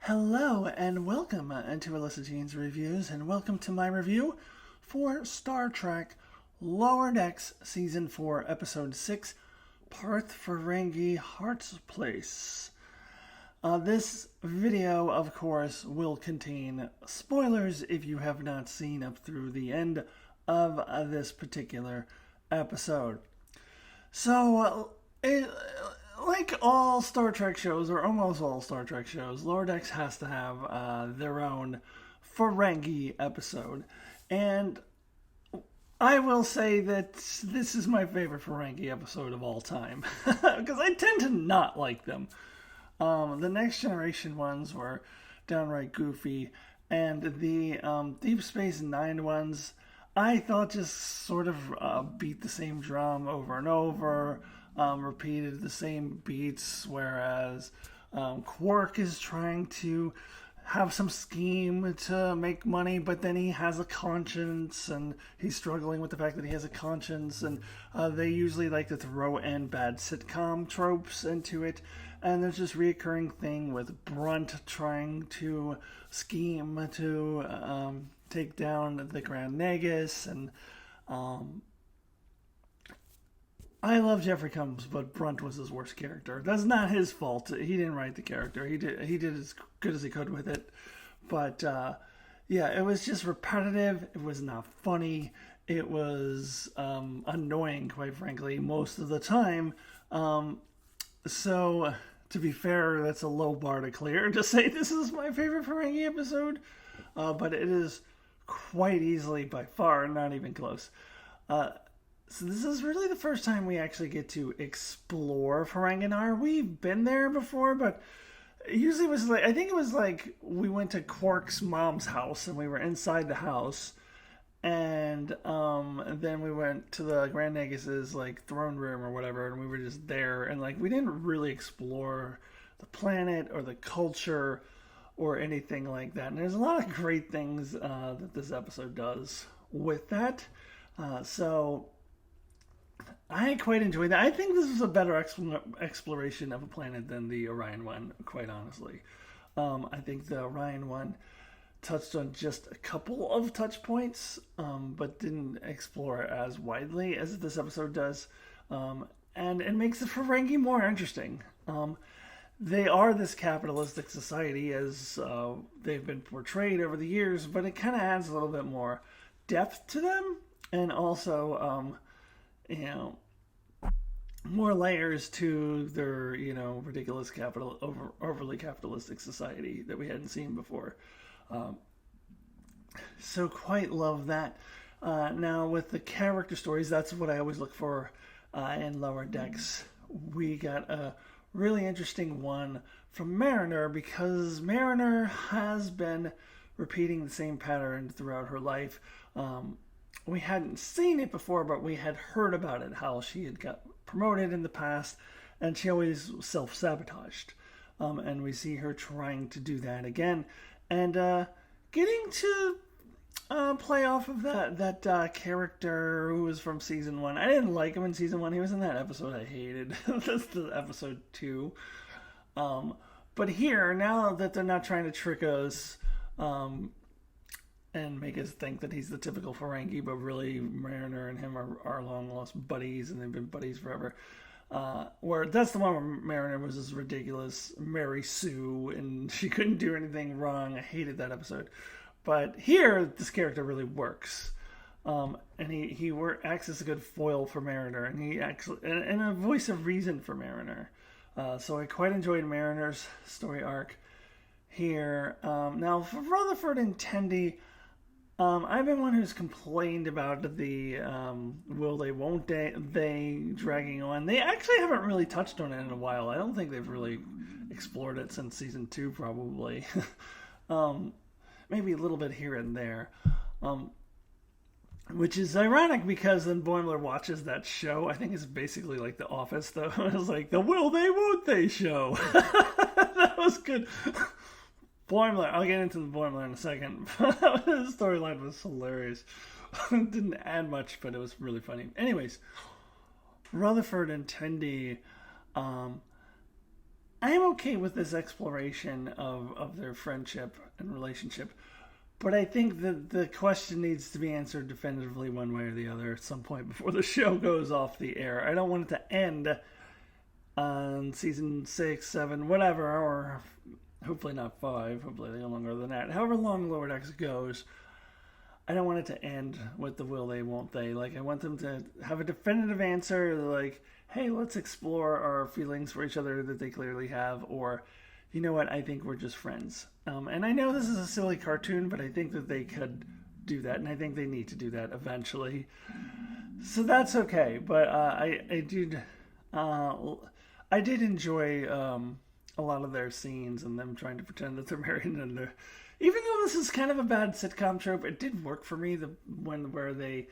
Hello and welcome to Alyssa Jean's Reviews, and welcome to my review for Star Trek Lower Decks Season 4, Episode 6, Parth Ferengi Heart's Place. This video, of course, will contain spoilers if you have not seen up through the end of this particular episode. So, like all Star Trek shows, or almost all Star Trek shows, Lower Decks has to have their own Ferengi episode. And I will say that this is my favorite Ferengi episode of all time, because I tend to not like them. The Next Generation ones were downright goofy, and the Deep Space Nine ones, I thought just sort of beat the same drum over and over, repeated the same beats, whereas Quark is trying to have some scheme to make money, but then he has a conscience, and he's struggling with the fact that he has a conscience, and they usually like to throw in bad sitcom tropes into it, and there's this reoccurring thing with Brunt trying to scheme to take down the Grand Nagus, and I love Jeffrey Combs, but Brunt was his worst character. That's not his fault. He didn't write the character. He did as good as he could with it. But yeah, it was just repetitive. It was not funny. It was annoying, quite frankly, most of the time. So, to be fair, that's a low bar to clear to say this is my favorite Ferengi episode. But it is quite easily, by far, not even close. So this is really the first time we actually get to explore Ferenginar. We've been there before, but usually it was like, I think it was like we went to Quark's mom's house and we were inside the house, and then we went to the Grand Nagus's like throne room or whatever, and we were just there, and like we didn't really explore the planet or the culture or anything like that. And there's a lot of great things that this episode does with that. So I quite enjoyed that. I think this was a better exploration of a planet than the Orion one, quite honestly. I think the Orion one touched on just a couple of touch points, but didn't explore as widely as this episode does. And it makes the Ferengi more interesting. They are this capitalistic society as they've been portrayed over the years, but it kind of adds a little bit more depth to them, and also more layers to their, ridiculous overly capitalistic society that we hadn't seen before. So quite love that. Now with the character stories, that's what I always look for in Lower Decks. We got a really interesting one from Mariner, because Mariner has been repeating the same pattern throughout her life. We hadn't seen it before, but we had heard about it, how she had got promoted in the past, and she always self-sabotaged. And we see her trying to do that again, and getting to play off of that character who was from Season 1. I didn't like him in Season 1. He was in that episode I hated. That's the episode 2. But here, now that they're not trying to trick us, and make us think that he's the typical Ferengi, but really Mariner and him are long-lost buddies, and they've been buddies forever. Where that's the one where Mariner was this ridiculous Mary Sue, and she couldn't do anything wrong. I hated that episode. But here, this character really works. And he acts as a good foil for Mariner, and he acts and a voice of reason for Mariner. So I quite enjoyed Mariner's story arc here. Now, for Rutherford and Tendi, I've been one who's complained about the will they, won't they dragging on. They actually haven't really touched on it in a while. I don't think they've really explored it since Season 2, probably. Maybe a little bit here and there. Which is ironic, because then Boimler watches that show. I think it's basically like The Office, though. It was like the will they, won't they show. That was good. Boimler. I'll get into the Boimler in a second. The storyline was hilarious. It didn't add much, but it was really funny. Anyways, Rutherford and Tendi. I am okay with this exploration of their friendship and relationship, but I think that the question needs to be answered definitively one way or the other at some point before the show goes off the air. I don't want it to end on season 6, 7, whatever, or hopefully not 5, hopefully longer than that. However long Lower Decks goes, I don't want it to end with the will they, won't they. Like, I want them to have a definitive answer, like, hey, let's explore our feelings for each other that they clearly have, or, you know what, I think we're just friends. And I know this is a silly cartoon, but I think that they could do that, and I think they need to do that eventually. So that's okay, but I did enjoy a lot of their scenes and them trying to pretend that they're married, and they're, even though this is kind of a bad sitcom trope, it did work for me. Where they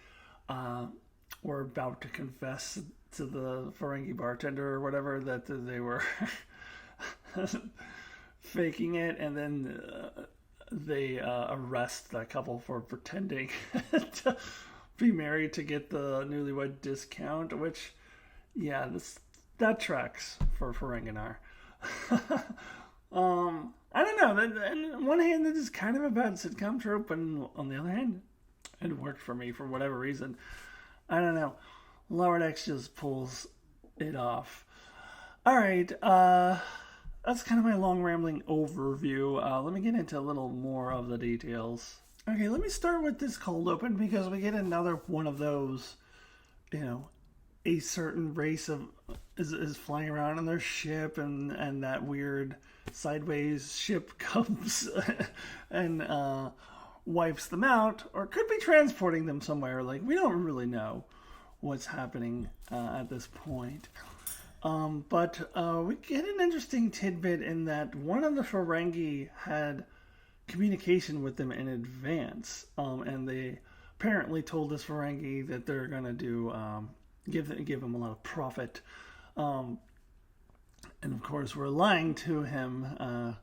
were about to confess to the Ferengi bartender or whatever that they were faking it, and then they arrest that couple for pretending to be married to get the newlywed discount. Which, yeah, that tracks for Ferenginar. I don't know. On one hand, this is kind of a bad sitcom trope, and on the other hand, it worked for me for whatever reason. I don't know. Lower Decks just pulls it off. All right, that's kind of my long rambling overview. Let me get into a little more of the details. Okay, let me start with this cold open because we get another one of those, a certain race is flying around on their ship, and that weird sideways ship comes and wipes them out, or could be transporting them somewhere. Like, we don't really know what's happening at this point. But we get an interesting tidbit in that one of the Ferengi had communication with them in advance, and they apparently told this Ferengi that they're going to do give him a lot of profit. And of course, we're lying to him.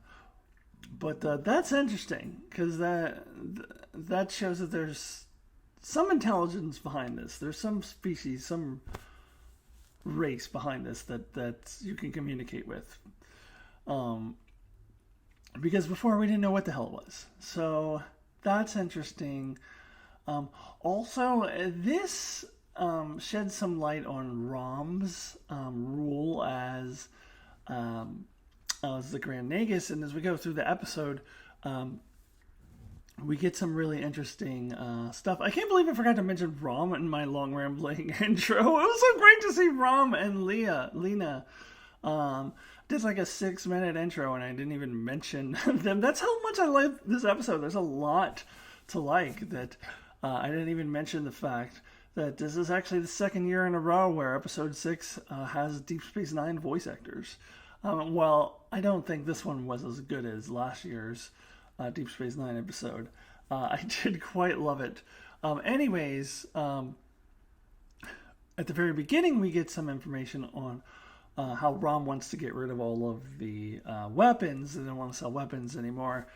But that's interesting because that shows that there's some intelligence behind this. There's some species, some race behind this that you can communicate with. Because before we didn't know what the hell it was. So that's interesting. Also, this sheds some light on Rom's rule as the Grand Nagus, and as we go through the episode, we get some really interesting stuff. I can't believe I forgot to mention Rom in my long rambling intro. It was so great to see Rom and Lena. Did like a 6-minute intro, and I didn't even mention them. That's how much I like this episode. There's a lot to like that. I didn't even mention the fact that this is actually the second year in a row where episode 6 has Deep Space Nine voice actors. Well, I don't think this one was as good as last year's Deep Space Nine episode. I did quite love it. Anyways, at the very beginning, we get some information on how Rom wants to get rid of all of the weapons. They don't want to sell weapons anymore.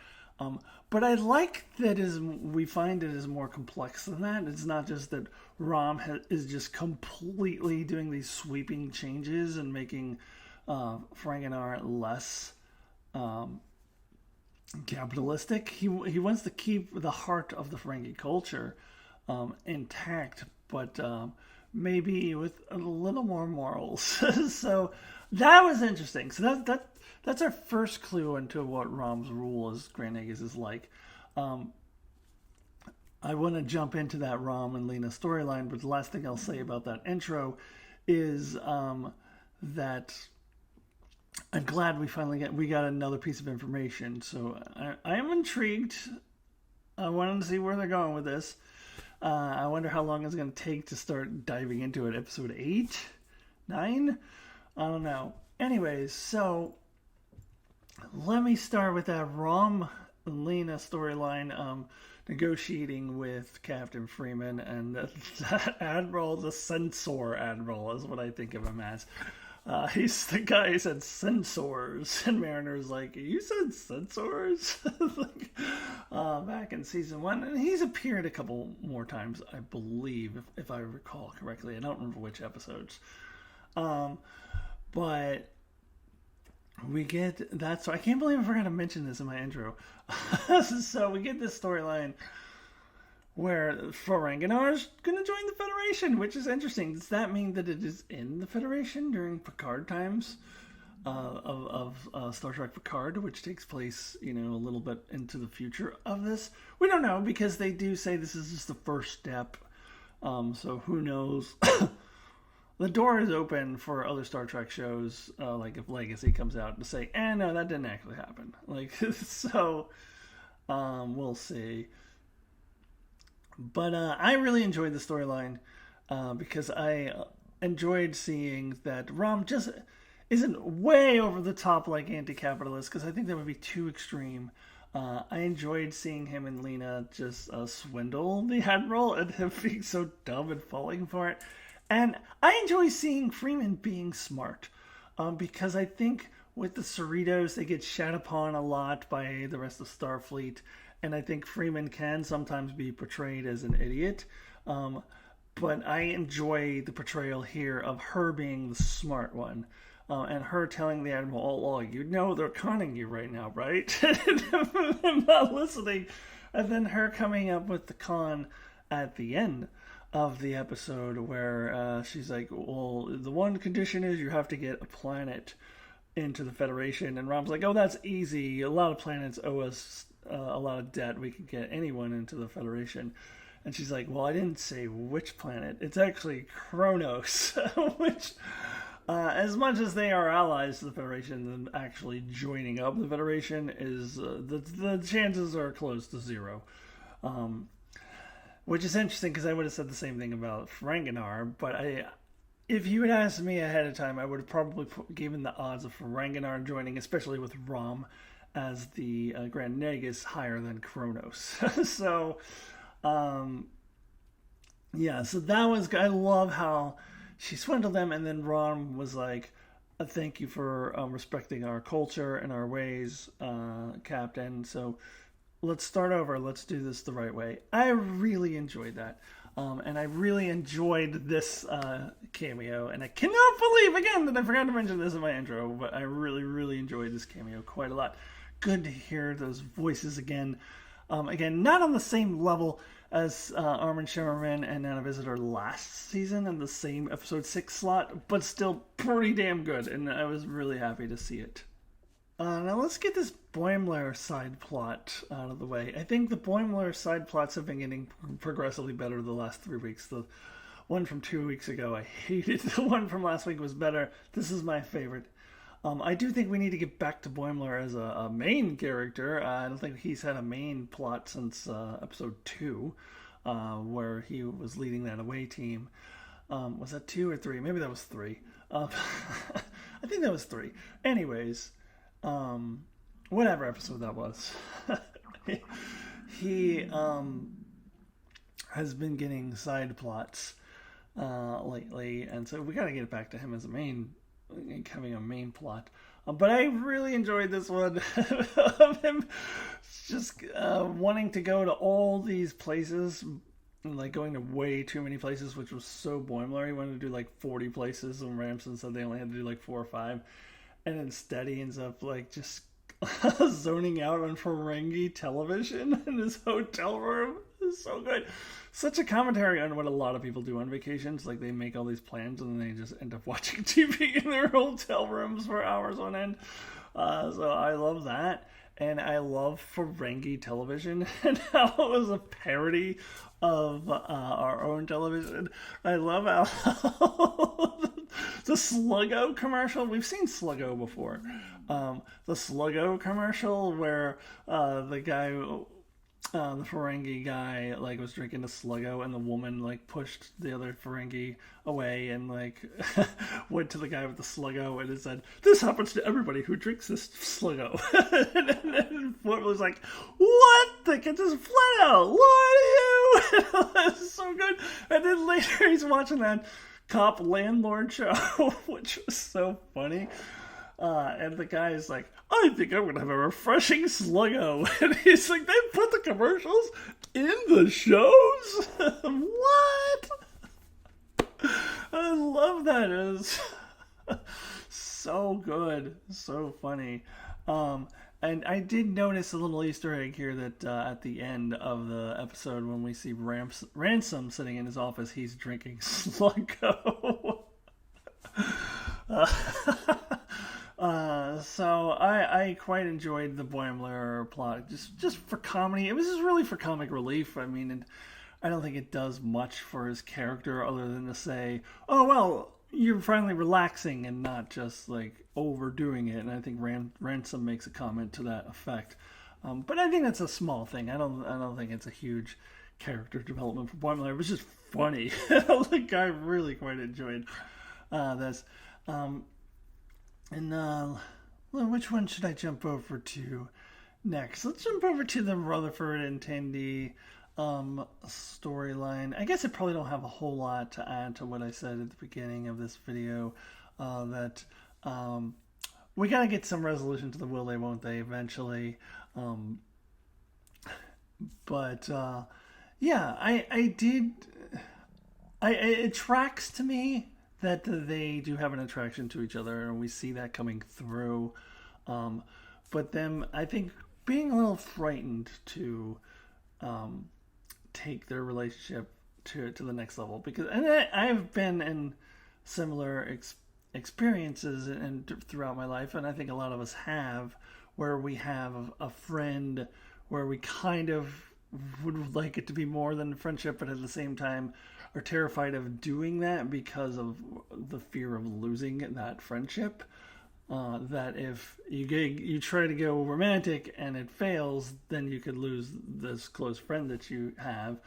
But I like that we find it is more complex than that. It's not just that Rom is just completely doing these sweeping changes and making Ferenginar less capitalistic. He wants to keep the heart of the Ferengi culture intact, but maybe with a little more morals. So that was interesting. So that's our first clue into what Rom's rule as Grand Nagus is like. I want to jump into that Rom and Lena storyline, but the last thing I'll say about that intro is that I'm glad we got another piece of information. So I am intrigued. I wanted to see where they're going with this. I wonder how long it's going to take to start diving into it. Episode 8? 9? I don't know. Anyways, so let me start with that Rom and Lena storyline, negotiating with Captain Freeman and that Admiral, the Censor Admiral is what I think of him as. He's the guy who said sensors, and Mariner's like, you said sensors? Like, back in season 1. And he's appeared a couple more times, I believe, if I recall correctly. I don't remember which episodes. But we get that. So I can't believe I forgot to mention this in my intro. So we get this storyline where Ferengi is going to join the Federation, which is interesting. Does that mean that it is in the Federation during Picard times of Star Trek Picard, which takes place, a little bit into the future of this? We don't know, because they do say this is just the first step. So who knows? The door is open for other Star Trek shows, like if Legacy comes out to say, no, that didn't actually happen. So we'll see. But I really enjoyed the storyline because I enjoyed seeing that Rom just isn't way over the top like anti-capitalist, because I think that would be too extreme. I enjoyed seeing him and Lena just swindle the Admiral and him being so dumb and falling for it. And I enjoy seeing Freeman being smart because I think with the Cerritos, they get shat upon a lot by the rest of Starfleet. And I think Freeman can sometimes be portrayed as an idiot. But I enjoy the portrayal here of her being the smart one. And her telling the Admiral, they're conning you right now, right? I'm not listening. And then her coming up with the con at the end of the episode where she's like, well, the one condition is you have to get a planet into the Federation. And Rom's like, that's easy. A lot of planets owe us a lot of debt. We could get anyone into the Federation. And she's like, well, I didn't say which planet. It's actually Kronos, which, as much as they are allies to the Federation, then actually joining up the Federation is, the chances are close to zero. Which is interesting, because I would have said the same thing about Ferengi, but if you had asked me ahead of time, I would have probably given the odds of Ferengi joining, especially with Rom as the Grand Nagus, higher than Kronos. So that was, I love how she swindled them, and then Rom was like, thank you for respecting our culture and our ways, Captain. So let's start over. Let's do this the right way. I really enjoyed that. And I really enjoyed this cameo. And I cannot believe, again, that I forgot to mention this in my intro. But I really, really enjoyed this cameo quite a lot. Good to hear those voices again. Again, not on the same level as Armin Shimmerman and Nana Visitor last season in the same episode 6 slot. But still pretty damn good. And I was really happy to see it. Now let's get this Boimler side plot out of the way. I think the Boimler side plots have been getting progressively better the last 3 weeks. The one from 2 weeks ago I hated. The one from last week was better. This is my favorite. I do think we need to get back to Boimler as a main character. I don't think he's had a main plot since episode 2, where he was leading that away team. Was that 2 or 3? Maybe that was 3. I think that was 3. Anyways, whatever episode that was. He has been getting side plots lately, and so we gotta get back to him as having a main plot. But I really enjoyed this one of him just wanting to go to all these places, like going to way too many places, which was so Boimler. He wanted to do like 40 places, and Ramson said they only had to do like 4 or 5. And instead he ends up like just zoning out on Ferengi television in his hotel room. It's so good. Such a commentary on what a lot of people do on vacations. Like, they make all these plans and then they just end up watching TV in their hotel rooms for hours on end. So I love that. And I love Ferengi television and how it was a parody of our own television. I love how the Sluggo commercial, we've seen Sluggo before. The Sluggo commercial where the guy, the Ferengi guy, like, was drinking a Sluggo, and the woman like pushed the other Ferengi away and like went to the guy with the Sluggo and it said, "This happens to everybody who drinks this Sluggo." and Ford was like, "What? They can just flat out lie to you." It's so good. And then later he's watching that cop landlord show, which was so funny. And the guy is like, I think I'm going to have a refreshing sluggo. And he's like, they put the commercials in the shows? What? I love that. It was so good. So funny. And I did notice a little Easter egg here that at the end of the episode, when we see Ransom sitting in his office, he's drinking Sluggo. So I quite enjoyed the Boimler plot, just for comedy. It was just really for comic relief. I mean, I don't think it does much for his character other than to say, oh, well, you're finally relaxing and not just like overdoing it. And I think Ransom makes a comment to that effect. But I think that's a small thing. I don't think it's a huge character development for Boimler. It was just funny. Like, I really quite enjoyed this. Which one should I jump over to next? Let's jump over to the Rutherford and Tandy storyline. I guess I probably don't have a whole lot to add to what I said at the beginning of this video. That we gotta get some resolution to the will they won't they eventually. It tracks to me that they do have an attraction to each other, and we see that coming through. But them, I think, being a little frightened to take their relationship to the next level, because I've been in similar experiences and throughout my life, and I think a lot of us have, where we have a friend where we kind of would like it to be more than friendship, but at the same time are terrified of doing that because of the fear of losing that friendship. That if you try to go romantic and it fails, then you could lose this close friend that you have.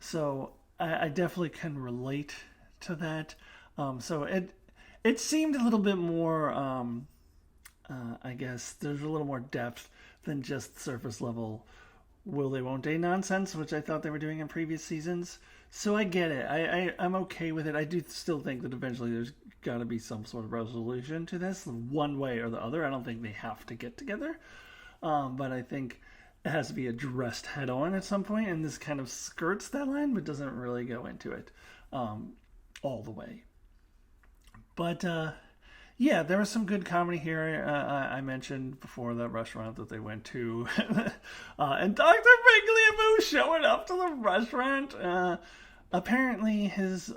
So I definitely can relate to that. So it seemed a little bit more, I guess there's a little more depth than just surface level will they won't they nonsense, which I thought they were doing in previous seasons. So I get it. I'm okay with it. I do still think that eventually there's got to be some sort of resolution to this, one way or the other. I don't think they have to get together. But I think it has to be addressed head on at some point, and this kind of skirts that line, but doesn't really go into it all the way. But yeah, there was some good comedy here. I mentioned before that restaurant that they went to. And Dr. Bigley showing up to the restaurant. Apparently his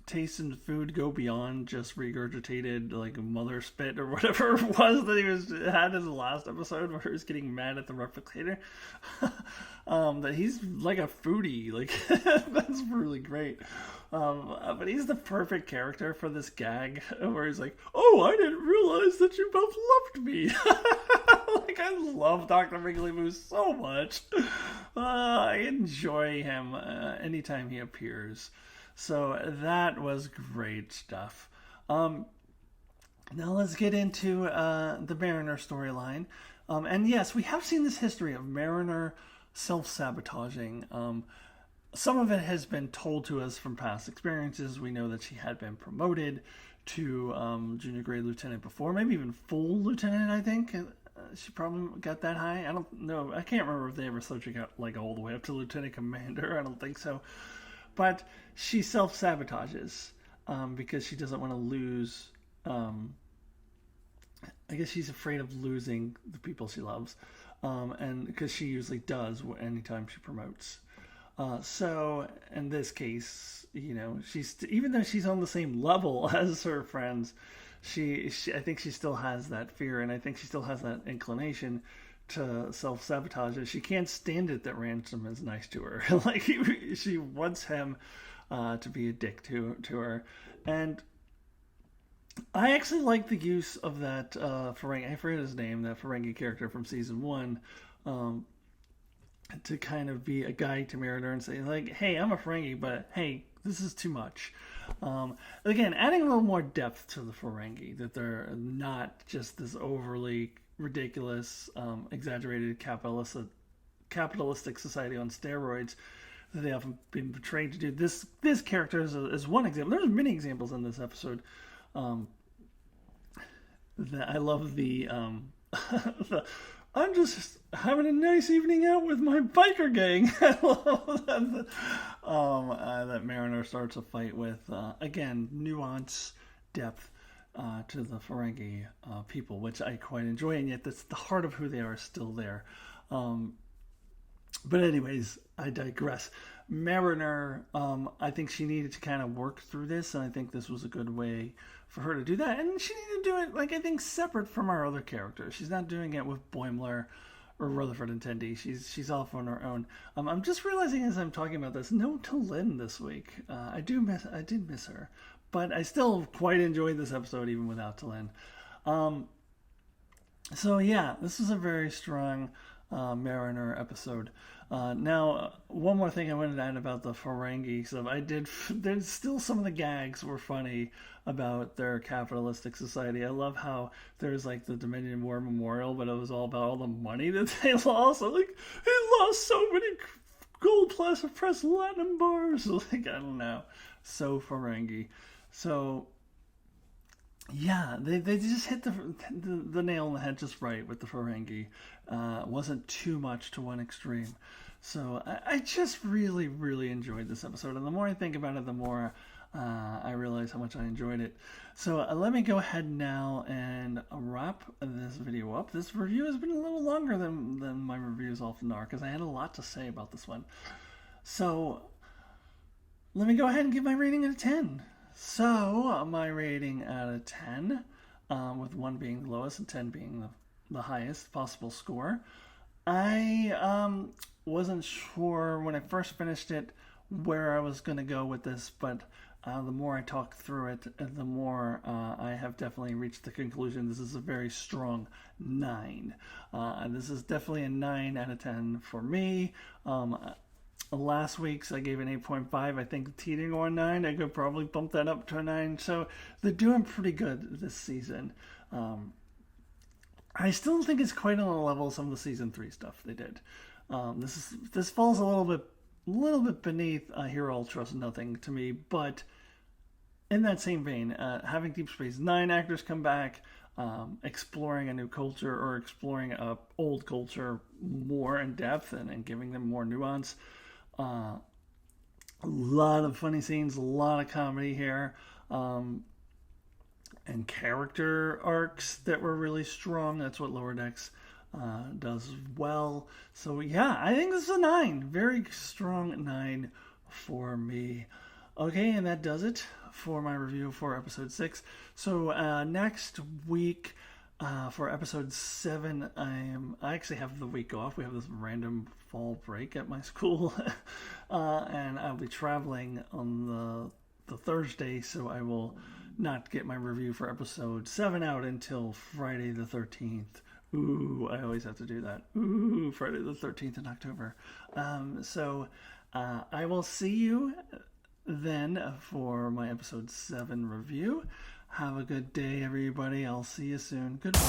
tastes in food go beyond just regurgitated like mother spit or whatever it was that he had in the last episode where he was getting mad at the replicator. That he's like a foodie. Like, that's really great. But he's the perfect character for this gag where he's like, oh, I didn't realize that you both loved me. Like, I love Dr. Wiggly so much. I enjoy him anytime he appears. So that was great stuff. Now let's get into the Mariner storyline. And yes, we have seen this history of Mariner self-sabotaging. Some of it has been told to us from past experiences. We know that she had been promoted to junior grade lieutenant before, maybe even full lieutenant, I think. She probably got that high. I don't know. I can't remember if they ever switched out like all the way up to lieutenant commander. I don't think so. But she self-sabotages because she doesn't want to lose. I guess she's afraid of losing the people she loves. And because she usually does anytime she promotes. So in this case, you know, she's even though she's on the same level as her friends, she I think she still has that fear, and I think she still has that inclination to self-sabotage. She can't stand it that Ransom is nice to her. Like she wants him to be a dick to her, and I actually like the use of that Ferengi. I forget his name. That Ferengi character from season 1. To kind of be a guide to Mariner and say, like, hey, I'm a Ferengi, but hey, this is too much. Again, adding a little more depth to the Ferengi, that they're not just this overly ridiculous, exaggerated capitalistic society on steroids. that they often been portrayed to do. This character is one example. There's many examples in this episode. That I love the I'm just having a nice evening out with my biker gang. I love that Mariner starts a fight with, again, nuance, depth to the Ferengi people, which I quite enjoy, and yet that's the heart of who they are still there. But anyways, I digress. Mariner, I think she needed to kind of work through this, and I think this was a good way for her to do that. And she needed to do it, like, I think, separate from our other characters. She's not doing it with Boimler or Rutherford and Tendi. She's off on her own. I'm just realizing as I'm talking about this, no T'Lyn this week. I did miss her, but I still quite enjoyed this episode even without T'Lyn. So yeah, this is a very strong Mariner episode. Now, one more thing I wanted to add about the Ferengi stuff. There's still some of the gags were funny about their capitalistic society. I love how there's like the Dominion War Memorial, but it was all about all the money that they lost. I'm like, he lost so many gold press platinum bars. Like, I don't know. So Ferengi. So yeah, they just hit the nail on the head just right with the Ferengi. Wasn't too much to one extreme. So I just really, really enjoyed this episode. And the more I think about it, the more I realize how much I enjoyed it. So let me go ahead now and wrap this video up. This review has been a little longer than my reviews often are, because I had a lot to say about this one. So let me go ahead and give my rating out of 10. So my rating out of 10, with 1 being the lowest and 10 being the highest possible score. I wasn't sure when I first finished it where I was going to go with this, but the more I talk through it, the more I have definitely reached the conclusion this is a very strong 9. This is definitely a 9 out of 10 for me. Last week's I gave an 8.5. I think teetering on 9. I could probably bump that up to a 9. So they're doing pretty good this season. I still think it's quite on the level of some of the season 3 stuff they did. This falls a little bit beneath Hero All Trust Nothing to me, but in that same vein, having Deep Space Nine actors come back, exploring a new culture or exploring a old culture more in depth and giving them more nuance. A lot of funny scenes, a lot of comedy here, and character arcs that were really strong. That's what Lower Decks does well. So yeah, I think this is a 9. Very strong 9 for me. Okay, and that does it for my review for episode 6. So next week, for episode 7, I actually have the week off. We have this random fall break at my school, and I'll be traveling on the Thursday, so I will not get my review for episode 7 out until Friday the 13th. Ooh, I always have to do that. Ooh, Friday the 13th in October. So I will see you then for my episode 7 review. Have a good day, everybody. I'll see you soon. Goodbye.